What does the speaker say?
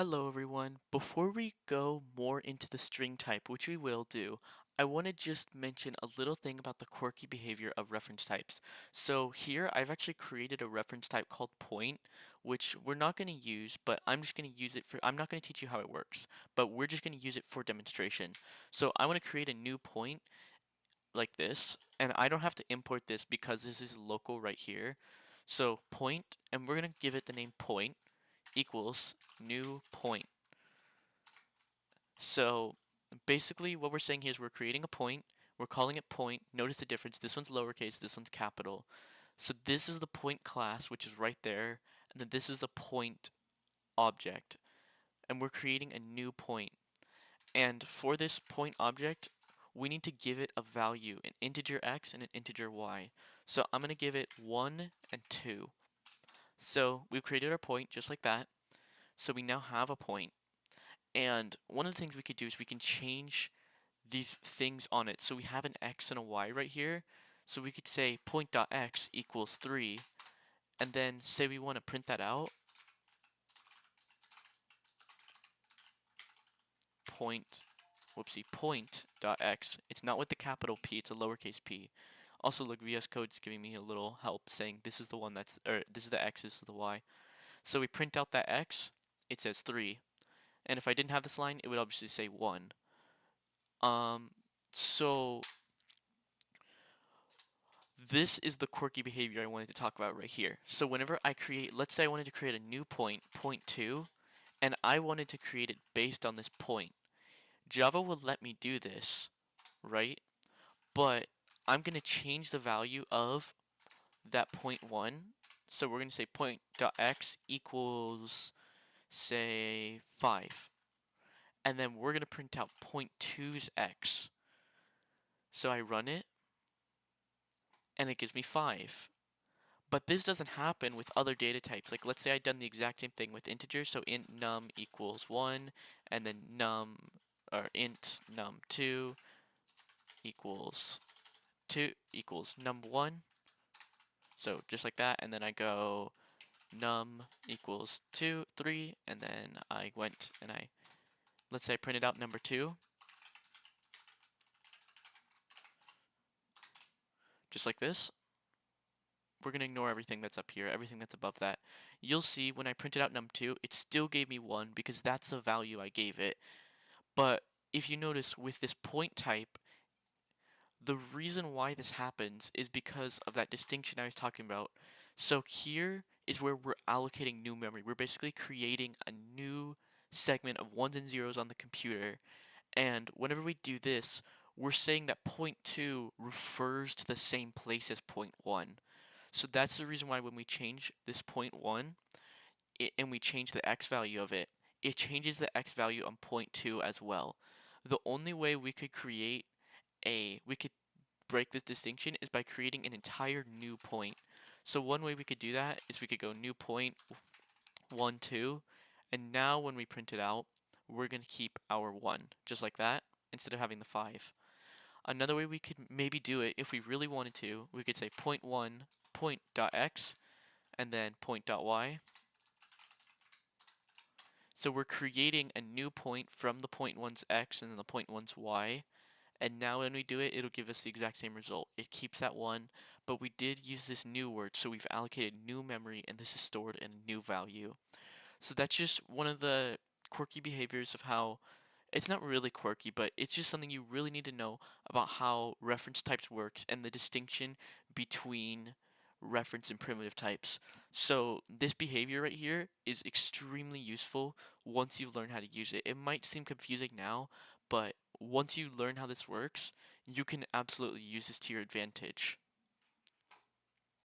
Hello everyone. Before we go more into the string type, which we will do, I want to just mention a little thing about the quirky behavior of reference types. So here I've actually created a reference type called point, which we're not going to use, but I'm just going to use it for, I'm not going to teach you how it works, but we're just going to use it for demonstration. So I want to create a new point like this, and I don't have to import this because this is local right here. So point, and we're going to give it the name point equals new point. So basically what we're saying here is we're creating a point, we're calling it point. Notice the difference, this one's lowercase, this one's capital. So this is the point class, which is right there, and then this is the point object. And we're creating a new point. And for this point object, we need to give it a value, an integer x and an integer y. So I'm going to give it 1 and 2. So we've created our point just like that. So we now have a point. And one of the things we could do is we can change these things on it. So we have an x and a y right here. So we could say point.x equals 3, and then say we want to print that out. Point.x. It's not with the capital P, it's a lowercase p. Also, look, VS Code's giving me a little help saying this is the one that's, or this is the x, this is the y. So we print out that x, it says 3. And if I didn't have this line, it would obviously say 1. So this is the quirky behavior I wanted to talk about right here. So whenever I create, let's say I wanted to create a new point, point 2, and I wanted to create it based on this point. Java will let me do this, right? But I'm going to change the value of that point 1. So we're going to say point.x equals, say, 5. And then we're going to print out point 2's x. So I run it, and it gives me 5. But this doesn't happen with other data types. Like, let's say I'd done the exact same thing with integers, so int num equals 1, and then int num2 equals 2 equals num1. So just like that, and then I go num equals 2, 3, and then I went and let's say I printed out number 2, just like this. We're going to ignore everything that's up here, everything that's above that. You'll see when I printed out num2, it still gave me 1 because that's the value I gave it. But if you notice with this point type, the reason why this happens is because of that distinction I was talking about. So here is where we're allocating new memory. We're basically creating a new segment of ones and zeros on the computer. And whenever we do this, we're saying that point 2 refers to the same place as point 1. So that's the reason why when we change this point 1 and we change the x value of it, it changes the x value on point 2 as well. The only way we could we could break this distinction is by creating an entire new point. So one way we could do that is we could go new point 1, 2, and now when we print it out, we're going to keep our 1, just like that, instead of having the 5. Another way we could maybe do it, if we really wanted to, we could say point 1 point.x and then point.y. So we're creating a new point from the point 1's x and then the point 1's y. And now when we do it, it'll give us the exact same result. It keeps that 1, but we did use this new word, so we've allocated new memory, and this is stored in a new value. So that's just one of the quirky behaviors of how, it's not really quirky, but it's just something you really need to know about how reference types works and the distinction between reference and primitive types. So this behavior right here is extremely useful once you learn how to use it. It might seem confusing now, but once you learn how this works, you can absolutely use this to your advantage.